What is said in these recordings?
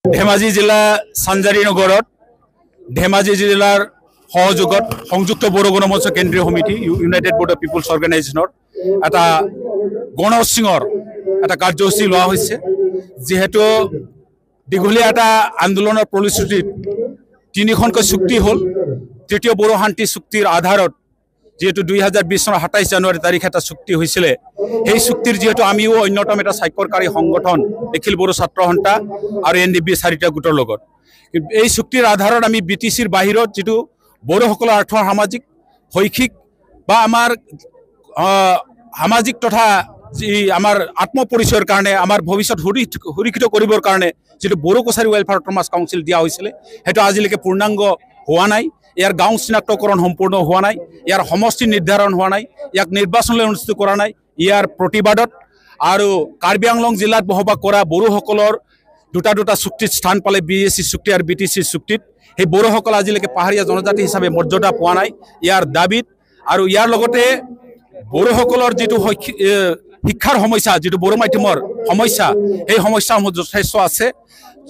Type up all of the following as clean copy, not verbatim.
ধেমাজি জিলা সাঞ্জাৰী নগৰত ধেমাজি জিলাৰ সহযোগত সংযুক্ত বড়ো গণমঞ্চ কেন্দ্ৰীয় সমিতি ইউনাইটেড বড়ো পিপলছ অৰ্গেনাইজেশ্যনৰ এটা গণউৎসৱৰ এটা কাৰ্যসূচী লোৱা হৈছে যেহেতু দীঘলীয়া এটা আন্দোলনৰ ফলশ্ৰুতিত তিনিখনকৈ চুক্তি হ'ল তৃতীয় বড়ো শান্তি চুক্তিৰ আধাৰত যেহেতু 2020 চনৰ 27 জানুৱাৰী তাৰিখ এটা চুক্তি হৈছিলে সেই চুক্তিৰ যেহেতু আমিও অন্যতম এটা স্বাক্ষৰকাৰী সংগঠন নিখিল বড়ো ছাত্ৰ সন্থা আৰু এনডিবি 4টা গোটৰ লগত এই চুক্তিৰ আধাৰত আমি বিটিচিৰ বাহিৰত যেটো বড়োসকলৰ আৰ্থ সামাজিক শৈক্ষিক বা আমাৰ সামাজিক তথা আমাৰ আত্মপৰিচয়ৰ কাৰণে আমাৰ ভৱিষ্যত সুৰক্ষিত কৰিবৰ কাৰণে যেটো Bodo Kachari welfare autonomous council দিয়া হৈছিলে হেতু আজিলৈকে পূৰ্ণাংগ হোৱা নাই ইয়াৰ গাঁও চিনাক্তকৰণ সম্পূৰ্ণ হোৱা নাই ইয়াৰ সমষ্টি নিৰ্ধাৰণ হোৱা নাই ইয়াক নিৰ্বাচনলৈ অনুষ্ঠিত কৰা নাই ইয়াৰ প্ৰতিবাদত আৰু কাৰ্বি আংলং জিলাত বহবাস কৰা বড়োসকলৰ দুটা চুক্তিত স্থান পালে বিএসসি চুক্তি আৰু বিটিসি চুক্তিত সেই বড়োসকল আজিলৈকে পাহাৰীয়া জনজাতি হিচাপে মৰ্যাদা পোৱা নাই ইয়াৰ দাবীত আৰু ইয়াৰ লগতে বড়োসকলৰ যেটো শিক্ষাৰ সমস্যা যেটো বড়ো মাধ্যমৰ সমস্যা এই সমস্যাসমূহ যথেষ্ট আছে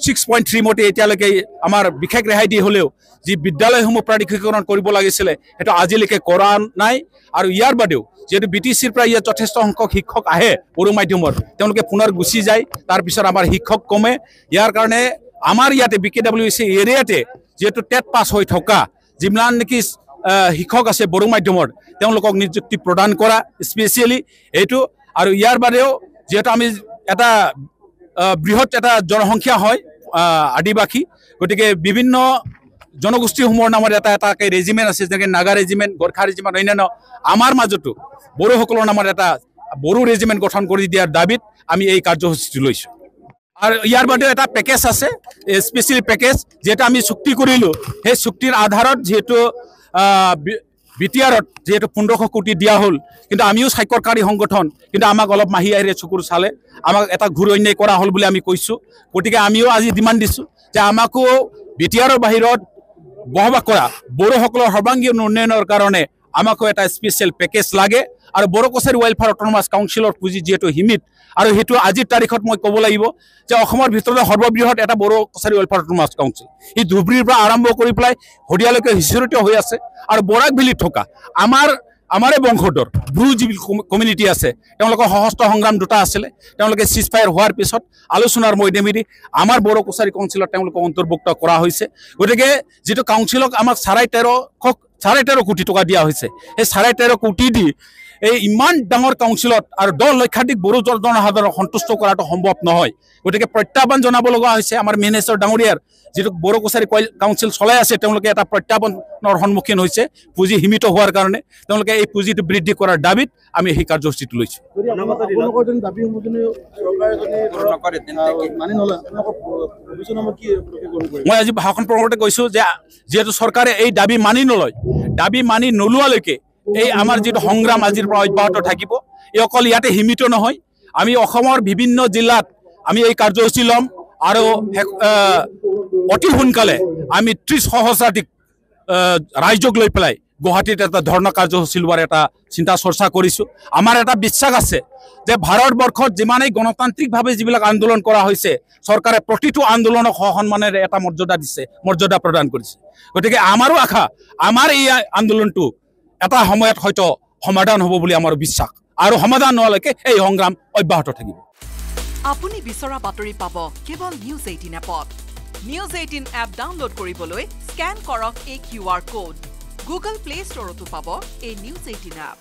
6.3 মতে এতিয়ালৈকে আমাৰ বিশেষ ৰেহাই দি হলেও যি বিদ্যালয়সমূহ প্ৰাধিকৰণ কৰিব লাগিছিল এটা আজিলৈকে কৰা নাই আৰু ইয়াৰ বাদেও যেটো বিটিচিৰ পৰা ইয়াত যথেষ্ট সংখ্যক শিক্ষক আহে বড়ো মাধ্যমৰ তেওঁলোকে পুনৰ গুচি যায় তাৰ পিছত আমাৰ শিক্ষক কমে ইয়াৰ কাৰণে আমাৰ ইয়াতে বিকেডব্লিউসি এৰিয়াতে যেটো টেট পাস হৈ থকা যিমান নেকি শিক্ষক আছে বড়ো মাধ্যমৰ তেওঁলোকক নিযুক্তি প্ৰদান কৰা স্পেশালি এইটো আৰু ইয়াৰ বাদেও যেটো আমি এটা বৃহৎ এটা জনসংখ্যা হয় আদিবাসী গতিকে বিভিন্ন জনগোষ্ঠীসমূহৰ নামৰ এটা ৰেজিমেন্ট আছে যেনে নাগা ৰেজিমেন্ট গোৰ্খা ৰেজিমেন্ট অন্যান্য আমাৰ মাজতো বড়োসকলৰ নামৰ এটা বড়ো ৰেজিমেন্ট গঠন কৰি দিয়াৰ দাবীত আমি এই কাৰ্যসূচী লৈছো আৰু ইয়াৰ বাদেও এটা পেকেজ আছে স্পেশাল পেকেজ যেটা আমি চুক্তি কৰিলো সেই চুক্তিৰ আধাৰত যেহেতু বিটিআৰত যেহেতু 1500 কোটি দিয়া হল কিন্তু আমিও স্বাক্ষৰকাৰী সংগঠন কিন্তু আমাক অলপ মাহি আহিৰে চকুৰ চালে আমাক এটা ঘূৰ অন্যায় কৰা হল বুলি আমি কৈছো গতিকে আমিও আজি ডিমান্ড দিছো যে আমাকো বিটিআৰৰ বাহিৰত বহবাস কৰা বড়োসকলৰ সৰ্বাংগীন উন্নয়নৰ কাৰণে আমাকো এটা স্পেশাল পেকেজ লাগে আৰু বড়ো কছাৰী ৱেলফেয়াৰ অট'নমাছ কাউন্সিলৰ পুঁজি যেটো হিমিত আৰু হেতু আজিৰ তাৰিখত মই ক'ব লাগিব যে অসমৰ ভিতৰতে সৰ্ববৃহৎ এটা Bodo Kachari welfare autonomous council এই ধুবুৰীৰ পৰা আৰম্ভ কৰি পেলাই হৰিয়ালৈকে হিচৰিত হৈ আছে আৰু বৰাকভেলীত থকা আমাৰে বংশধৰ ব্ৰু যিবিল কমিউনিটি আছে তেওঁলোকৰ সহস্ত্ৰ সংগ্ৰাম দুটা আছিল তেওঁলোকে সিজফায়াৰ হোৱাৰ পিছত আলোচনাৰ মধ্যমেদি আমাৰ বড়ো কছাৰী কাউন্সিলত তেওঁলোকক অন্তৰ্ভুক্ত কৰা হৈছে গতিকে যেটো কাউন্সিলক আমাক 13.5 কোটি টকা দিয়া হৈছে এই 13.5 কোটি দি এই ইমান ডাঙৰ কাউন্সিলত আৰু 10 লক্ষাধিক বড়ো জনসাধাৰণক সন্তুষ্ট কৰাটো সম্ভৱ নহয় গতিকে প্ৰত্যাহ্বান জনাব লগা হৈছে আমাৰ মিনিষ্টাৰ ডাঙৰীয়াৰ যেটো বড়ো কছাৰী কাউন্সিল চলাই আছে তেওঁলোকে এটা প্ৰত্যাহ্বানৰ সন্মুখীন হৈছে পুঁজি সীমিত হোৱাৰ কাৰণে তেওঁলোকে এই পুঁজিটো বৃদ্ধি কৰাৰ দাবীত আমি এই কাৰ্যসূচীটো লৈছো মই আজি ভাষণ প্ৰসংগতে কৈছো যে যেহেতু চৰকাৰে এই দাবী মানি নলয় দাবী মানি নলোৱালৈকে এই আমাৰ যেটো সংগ্ৰাম আজিৰ পৰা অব্যাহত থাকিব এই অকল ইয়াতে সীমিত নহয় আমি অসমৰ বিভিন্ন জিলাত আমি এই কাৰ্যসূচী লম আৰু অতি সোনকালে আমি 30 সহস্ৰাধিক ৰাজ্যক লৈ পেলাই গুৱাহাটীত এটা ধৰ্ণা কাৰ্যসূচী লোৱাৰ এটা চিন্তা চৰ্চা কৰিছো আমাৰ এটা বিশ্বাস আছে যে ভাৰতবৰ্ষত যিমানেই গণতান্ত্ৰিকভাৱে যিবিলাক আন্দোলন কৰা হৈছে চৰকাৰে প্ৰতিটো আন্দোলনক সন্মানেৰে এটা মৰ্যাদা প্ৰদান কৰিছে গতিকে আমাৰো আশা আমাৰ এই আন্দোলনটো এটা সময়ত হয়তো সমাধান হ'ব বুলি আমাৰ বিশ্বাস আৰু সমাধান নোহোৱালৈকে এই সংগ্ৰাম অব্যাহত থাকিব আপুনি বিচৰা বাতৰি পাব কেৱল নিউজ 18 এপত নিউজ 18 এপ ডাউনলোড কৰিবলৈ স্ক্যান কৰক এই QR কোড গুগল প্লে ষ্টৰতো পাব এই নিউজ 18 এপ